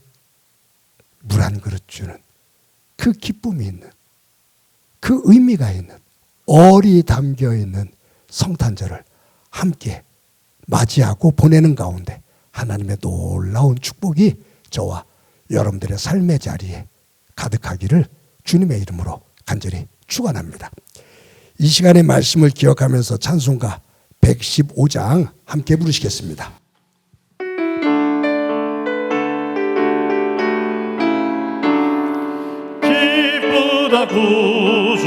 물 한 그릇 주는 그 기쁨이 있는, 그 의미가 있는, 얼이 담겨 있는 성탄절을 함께 맞이하고 보내는 가운데 하나님의 놀라운 축복이 저와 여러분들의 삶의 자리에 가득하기를 주님의 이름으로 간절히 축원합니다. 이 시간의 말씀을 기억하면서 찬송가 115장 함께 부르시겠습니다. 기쁘다 구주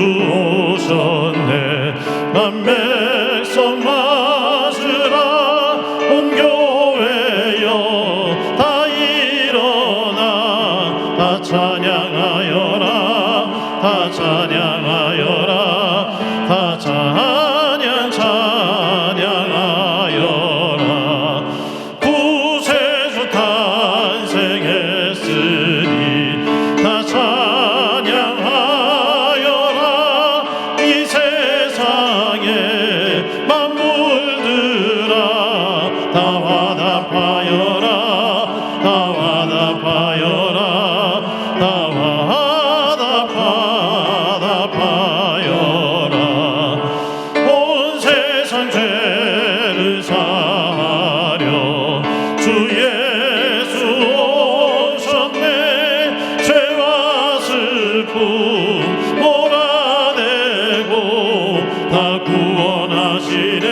오셨네, 난 백성 맞으라. 온 교회여 다 일어나, 다 찬양하여라, 다 찬양하여라, 다 찬양하여라. 구세주 탄생했으니 다 찬양하여라. 이 세상에 만물들아 다 화답하여라, 다 화답하여라, 다 화답하여라. 온 세상 죄를 사하려 주 예수 오셨네. 죄와 슬픔 몰아내고 다 구원하시네,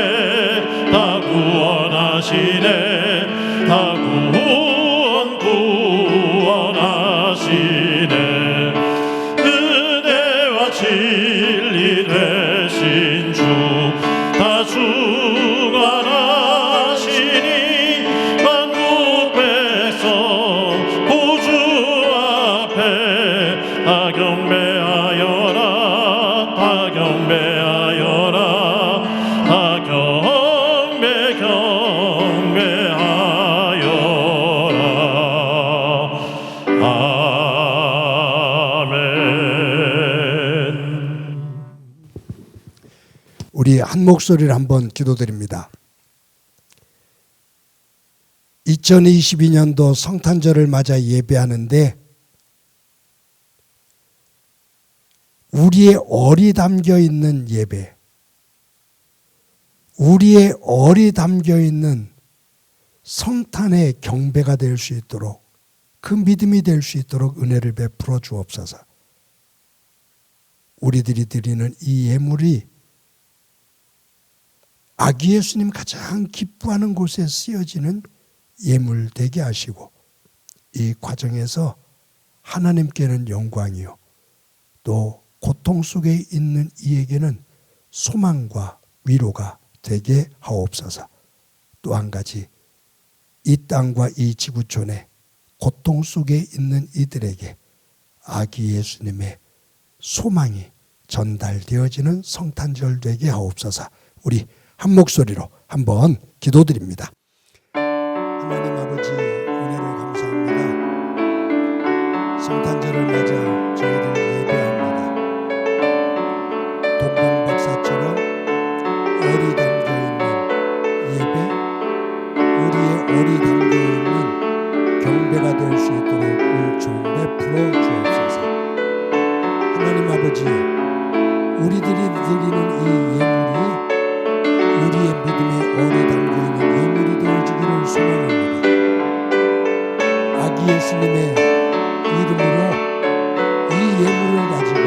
다 구원하시네, 다 구원하시네. 은혜와 진리 되신 주 다 주관하시니, 만국 백성 구주 앞에 다 경배하여라, 다 경배하여라, 다 경배하여라. 아멘. 우리 한 목소리를 한번 기도드립니다. 2022년도 성탄절을 맞아 예배하는데 우리의 얼이 담겨 있는 예배, 우리의 얼이 담겨 있는 성탄의 경배가 될 수 있도록, 그 믿음이 될 수 있도록 은혜를 베풀어 주옵소서. 우리들이 드리는 이 예물이 아기 예수님 가장 기뻐하는 곳에 쓰여지는 예물 되게 하시고, 이 과정에서 하나님께는 영광이요 또 고통 속에 있는 이에게는 소망과 위로가 되게 하옵소서. 또 한 가지, 이 땅과 이 지구촌에 고통 속에 있는 이들에게 아기 예수님의 소망이 전달되어지는 성탄절 되게 하옵소서. 우리 한 목소리로 한번 기도드립니다. 하나님 아버지, 은혜를 감사합니다. 성탄절을 맞아 저희들 예배합니다. 동방박사처럼 얼이 담겨있는 예배, 우리의 얼이 담겨있는 경배가 될 수 있도록 은총 베풀어 주옵소서. 하나님 아버지, 우리들이 드리는 이 예물이 우리의 믿음의 얼이 담겨있는 예물이 되어지기를 소망합니다. 아기 예수님의 이름으로 이 예물을 가지고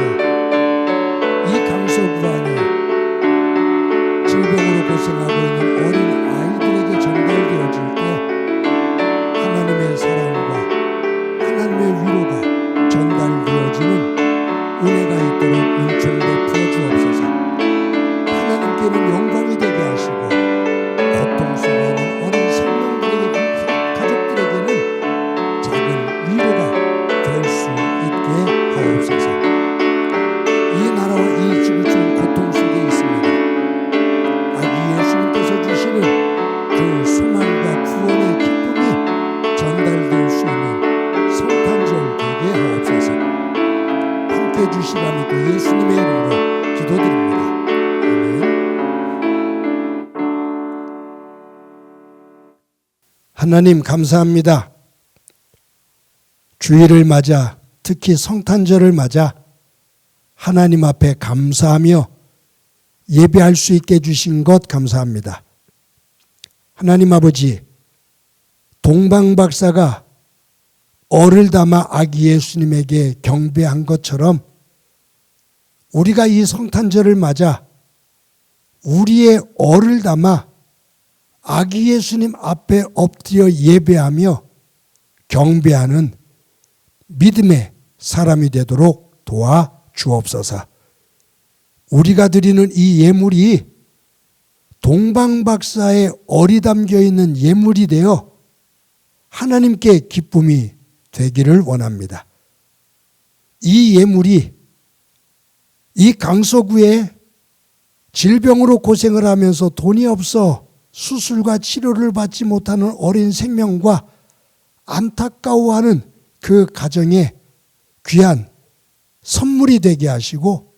이 강서구 안에 질병으로 고생하고 있는 어린 아이들에게 전달되어질 때 하나님의 사랑과 하나님의 위로가 전달되어지는 은혜가 있도록 은총 베풀어 주옵소서. 하나님께는 영광이 되게 하시고 고통 속에 있는 어린 생명들에게, 가족들에게는 작은 위로가 될 수 있게 하옵소서. 이 나라와 이 지구촌 고통 속에 있습니다. 아기 예수님께서 주시는 그 소망과 구원의 기쁨이 전달될 수 있는 성탄절 되게 하옵소서. 함께 주시라 믿고 예수님의 이름으로 기도드립니다. 아멘. 하나님 감사합니다. 주일을 맞아, 특히 성탄절을 맞아 하나님 앞에 감사하며 예배할 수 있게 해주신 것 감사합니다. 하나님 아버지, 동방박사가 얼을 담아 아기 예수님에게 경배한 것처럼 우리가 이 성탄절을 맞아 우리의 얼을 담아 아기 예수님 앞에 엎드려 예배하며 경배하는 믿음의 사람이 되도록 도와 주옵소서. 우리가 드리는 이 예물이 동방박사의 얼이 담겨있는 예물이 되어 하나님께 기쁨이 되기를 원합니다. 이 예물이 이 강서구에 질병으로 고생을 하면서 돈이 없어 수술과 치료를 받지 못하는 어린 생명과 안타까워하는 그 가정에 귀한 선물이 되게 하시고,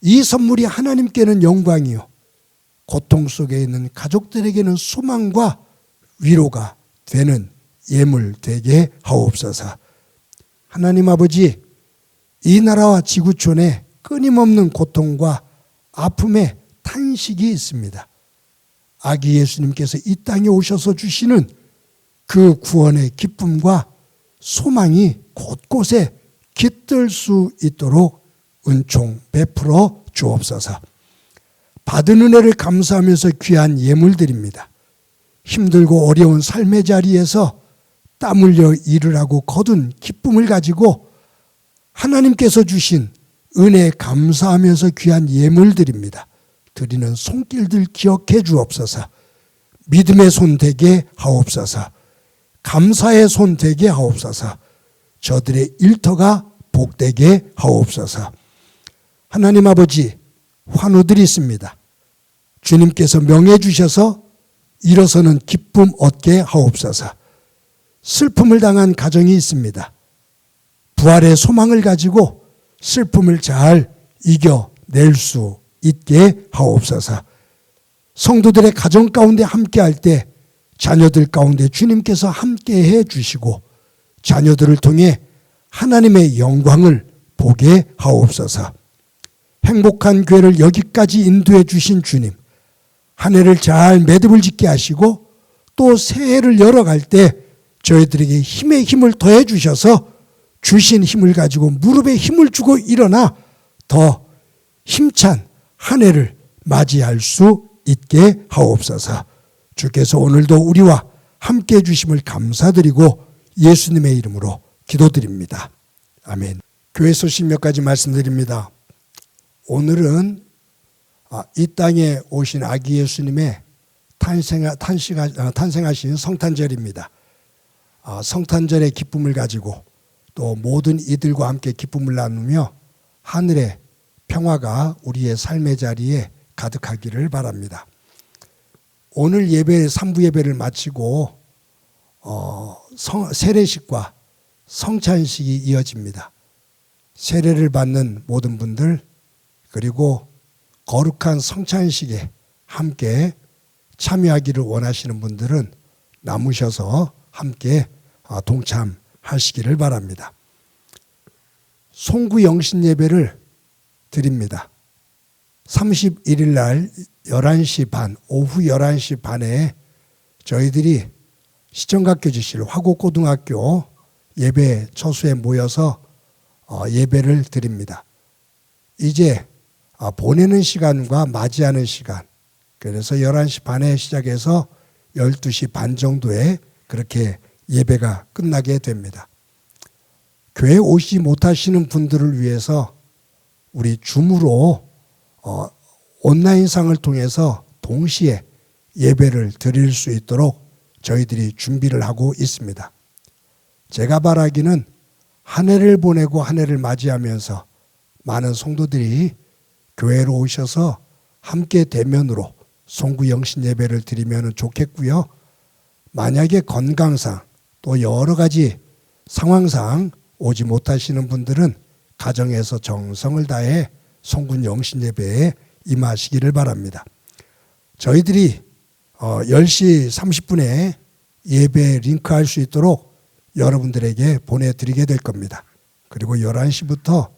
이 선물이 하나님께는 영광이요 고통 속에 있는 가족들에게는 소망과 위로가 되는 예물 되게 하옵소서. 하나님 아버지, 이 나라와 지구촌에 끊임없는 고통과 아픔의 탄식이 있습니다. 아기 예수님께서 이 땅에 오셔서 주시는 그 구원의 기쁨과 소망이 곳곳에 깃들 수 있도록 은총 베풀어 주옵소서. 받은 은혜를 감사하면서 귀한 예물 드립니다. 힘들고 어려운 삶의 자리에서 땀 흘려 일을 하고 거둔 기쁨을 가지고 하나님께서 주신 은혜에 감사하면서 귀한 예물 드립니다. 드리는 손길들 기억해 주옵소서. 믿음의 손 되게 하옵소서. 감사의 손 되게 하옵소서. 저들의 일터가 복되게 하옵소서. 하나님 아버지, 환우들이 있습니다. 주님께서 명해 주셔서 일어서는 기쁨 얻게 하옵소서. 슬픔을 당한 가정이 있습니다. 부활의 소망을 가지고 슬픔을 잘 이겨낼 수 있게 하옵소서. 성도들의 가정 가운데 함께할 때 자녀들 가운데 주님께서 함께해 주시고 자녀들을 통해 하나님의 영광을 보게 하옵소서. 행복한 교회를 여기까지 인도해 주신 주님, 한 해를 잘 매듭을 짓게 하시고 또 새해를 열어갈 때 저희들에게 힘에 힘을 더해 주셔서 주신 힘을 가지고 무릎에 힘을 주고 일어나 더 힘찬 한 해를 맞이할 수 있게 하옵소서. 주께서 오늘도 우리와 함께해 주심을 감사드리고 예수님의 이름으로 기도드립니다. 아멘. 교회 소식 몇 가지 말씀드립니다. 오늘은 이 땅에 오신 아기 예수님의 탄생하신 성탄절입니다. 성탄절의 기쁨을 가지고 또 모든 이들과 함께 기쁨을 나누며 하늘의 평화가 우리의 삶의 자리에 가득하기를 바랍니다. 오늘 예배 3부 예배를 마치고 세례식과 성찬식이 이어집니다. 세례를 받는 모든 분들 그리고 거룩한 성찬식에 함께 참여하기를 원하시는 분들은 남으셔서 함께 동참하시기를 바랍니다. 송구 영신 예배를 드립니다. 31일 날 11시 반, 오후 11시 반에 저희들이 시청각교지실 화곡고등학교 예배 처소에 모여서 예배를 드립니다. 이제 보내는 시간과 맞이하는 시간, 그래서 11시 반에 시작해서 12시 반 정도에 그렇게 예배가 끝나게 됩니다. 교회 오시지 못하시는 분들을 위해서 우리 줌으로 온라인상을 통해서 동시에 예배를 드릴 수 있도록 저희들이 준비를 하고 있습니다. 제가 바라기는 한 해를 보내고 한 해를 맞이하면서 많은 성도들이 교회로 오셔서 함께 대면으로 송구 영신 예배를 드리면 좋겠고요. 만약에 건강상 또 여러 가지 상황상 오지 못하시는 분들은 가정에서 정성을 다해 송구 영신 예배에 임하시기를 바랍니다. 저희들이 10시 30분에 예배 링크할 수 있도록 여러분들에게 보내드리게 될 겁니다. 그리고 11시부터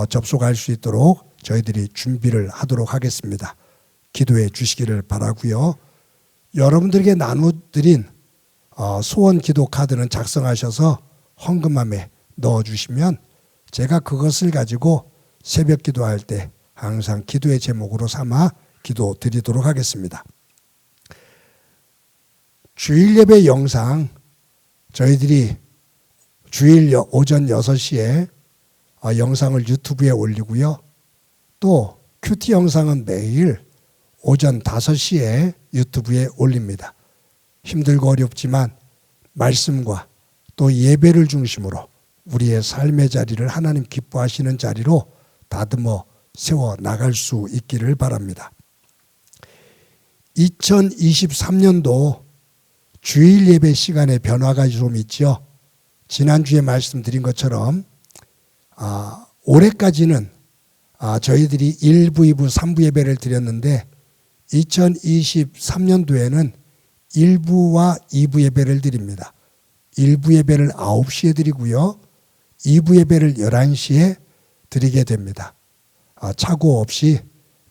접속할 수 있도록 저희들이 준비를 하도록 하겠습니다. 기도해 주시기를 바라고요. 여러분들에게 나눠드린 소원 기도 카드는 작성하셔서 헌금함에 넣어주시면 제가 그것을 가지고 새벽 기도할 때 항상 기도의 제목으로 삼아 기도 드리도록 하겠습니다. 주일 예배 영상 저희들이 주일 오전 6시에 영상을 유튜브에 올리고요. 또 큐티 영상은 매일 오전 5시에 유튜브에 올립니다. 힘들고 어렵지만 말씀과 또 예배를 중심으로 우리의 삶의 자리를 하나님 기뻐하시는 자리로 다듬어 세워 나갈 수 있기를 바랍니다. 2023년도 주일 예배 시간의 변화가 좀 있죠. 지난주에 말씀드린 것처럼 올해까지는 저희들이 1부, 2부, 3부 예배를 드렸는데 2023년도에는 1부와 2부 예배를 드립니다. 1부 예배를 9시에 드리고요. 2부 예배를 11시에 드리게 됩니다. 착오 없이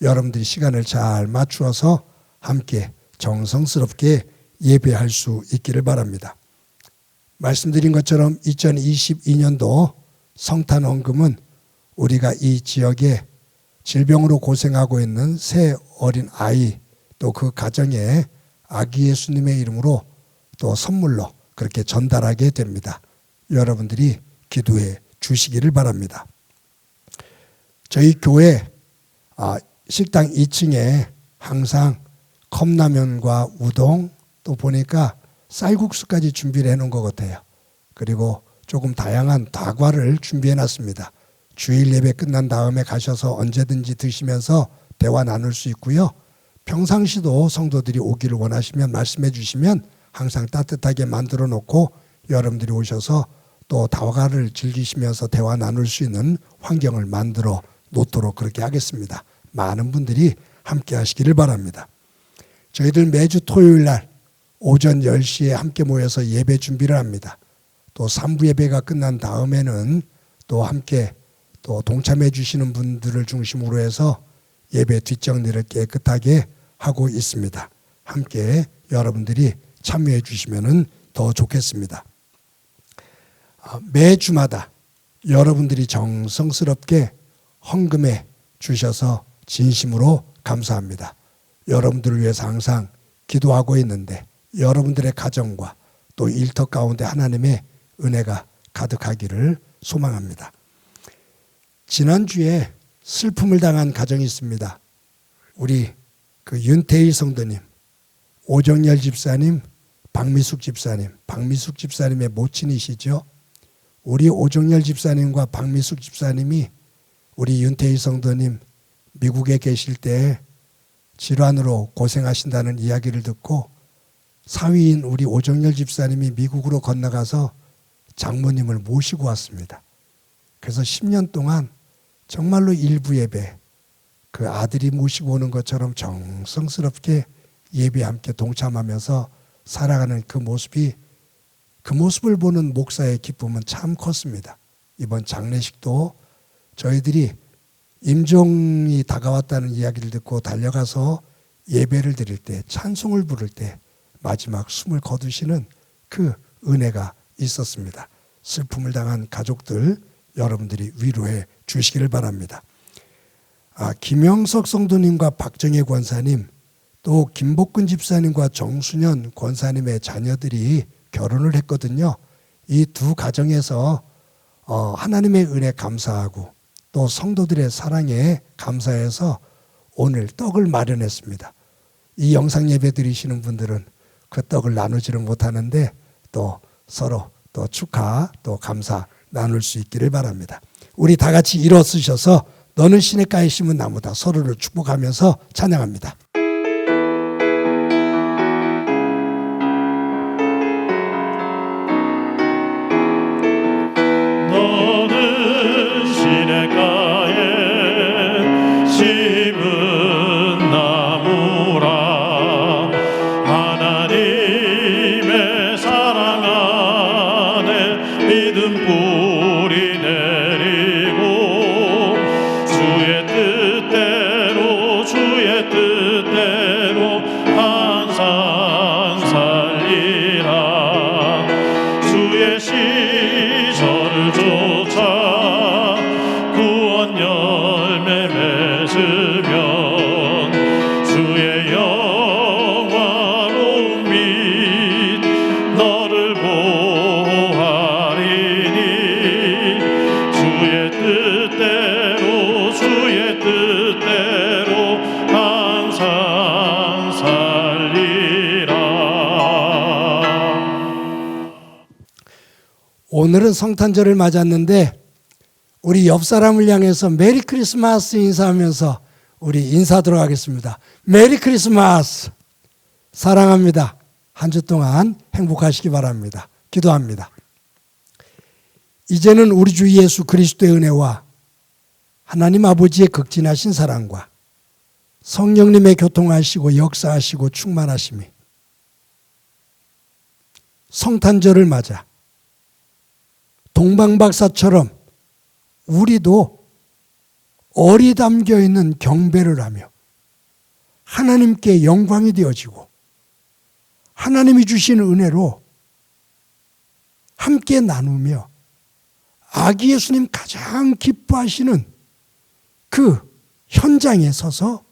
여러분들이 시간을 잘 맞추어서 함께 정성스럽게 예배할 수 있기를 바랍니다. 말씀드린 것처럼 2022년도 성탄 헌금은 우리가 이 지역에 질병으로 고생하고 있는 새 어린 아이 또 그 가정에 아기 예수님의 이름으로 또 선물로 그렇게 전달하게 됩니다. 여러분들이 기도해 주시기를 바랍니다. 저희 교회 식당 2층에 항상 컵라면과 우동 또 보니까 쌀국수까지 준비를 해놓은 것 같아요. 그리고 조금 다양한 다과를 준비해 놨습니다. 주일 예배 끝난 다음에 가셔서 언제든지 드시면서 대화 나눌 수 있고요. 평상시도 성도들이 오기를 원하시면 말씀해 주시면 항상 따뜻하게 만들어 놓고 여러분들이 오셔서 또 다과를 즐기시면서 대화 나눌 수 있는 환경을 만들어 놓도록 그렇게 하겠습니다. 많은 분들이 함께 하시기를 바랍니다. 저희들 매주 토요일 날 오전 10시에 함께 모여서 예배 준비를 합니다. 또 3부 예배가 끝난 다음에는 또 함께 또 동참해 주시는 분들을 중심으로 해서 예배 뒷정리를 깨끗하게 하고 있습니다. 함께 여러분들이 참여해 주시면 더 좋겠습니다. 매주마다 여러분들이 정성스럽게 헌금해 주셔서 진심으로 감사합니다. 여러분들을 위해서 항상 기도하고 있는데 여러분들의 가정과 또 일터 가운데 하나님의 은혜가 가득하기를 소망합니다. 지난주에 슬픔을 당한 가정이 있습니다. 우리 그 윤태희 성도님, 오정열 집사님, 박미숙 집사님의 모친이시죠. 우리 오정열 집사님과 박미숙 집사님이 우리 윤태희 성도님 미국에 계실 때 질환으로 고생하신다는 이야기를 듣고 사위인 우리 오정열 집사님이 미국으로 건너가서 장모님을 모시고 왔습니다. 그래서 10년 동안 정말로 일부 예배, 그 아들이 모시고 오는 것처럼 정성스럽게 예배에 함께 동참하면서 살아가는 그 모습을 보는 목사의 기쁨은 참 컸습니다. 이번 장례식도 저희들이 임종이 다가왔다는 이야기를 듣고 달려가서 예배를 드릴 때, 찬송을 부를 때 마지막 숨을 거두시는 그 은혜가 있었습니다. 슬픔을 당한 가족들 여러분들이 위로해 주시기를 바랍니다. 김영석 성도님과 박정혜 권사님, 또 김복근 집사님과 정순현 권사님의 자녀들이 결혼을 했거든요. 이 두 가정에서 하나님의 은혜 감사하고 또 성도들의 사랑에 감사해서 오늘 떡을 마련했습니다. 이 영상 예배 드리시는 분들은 그 떡을 나누지를 못하는데 또 서로 또 축하 또 감사 나눌 수 있기를 바랍니다. 우리 다 같이 일어서셔서 너는 시냇가에 심은 나무다 서로를 축복하면서 찬양합니다. 너는 시냇가에 심은 나무라 하나님의 사랑 안에 믿음 뿌리 내리고 주의 뜻대로 항상 살리라 주의 시절을 쫓아 구원 열매 맺으면 주의 영화로운 빛 너를 보호하리니 주의 뜻대로 항상 살리라. 오늘은 성탄절을 맞았는데 우리 옆 사람을 향해서 메리 크리스마스 인사하면서 우리 인사하도록 하겠습니다. 메리 크리스마스. 사랑합니다. 한 주 동안 행복하시기 바랍니다. 기도합니다. 이제는 우리 주 예수 그리스도의 은혜와 하나님 아버지의 극진하신 사랑과 성령님의 교통하시고 역사하시고 충만하심이 성탄절을 맞아 동방박사처럼 우리도 어리 담겨 있는 경배를 하며 하나님께 영광이 되어지고 하나님이 주신 은혜로 함께 나누며 아기 예수님 가장 기뻐하시는 그 현장에 서서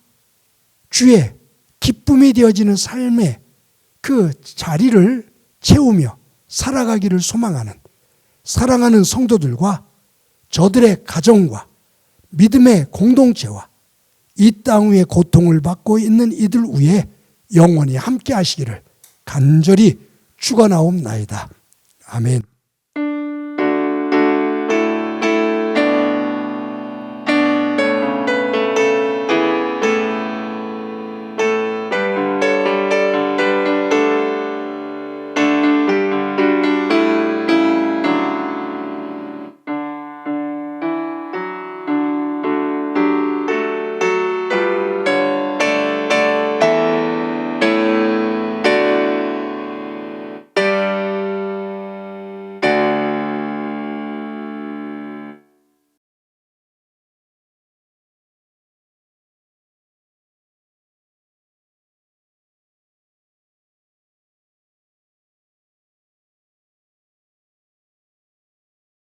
주의 기쁨이 되어지는 삶의 그 자리를 채우며 살아가기를 소망하는 사랑하는 성도들과 저들의 가정과 믿음의 공동체와 이 땅 위에 고통을 받고 있는 이들 위에 영원히 함께 하시기를 간절히 축원하옵나이다. 아멘.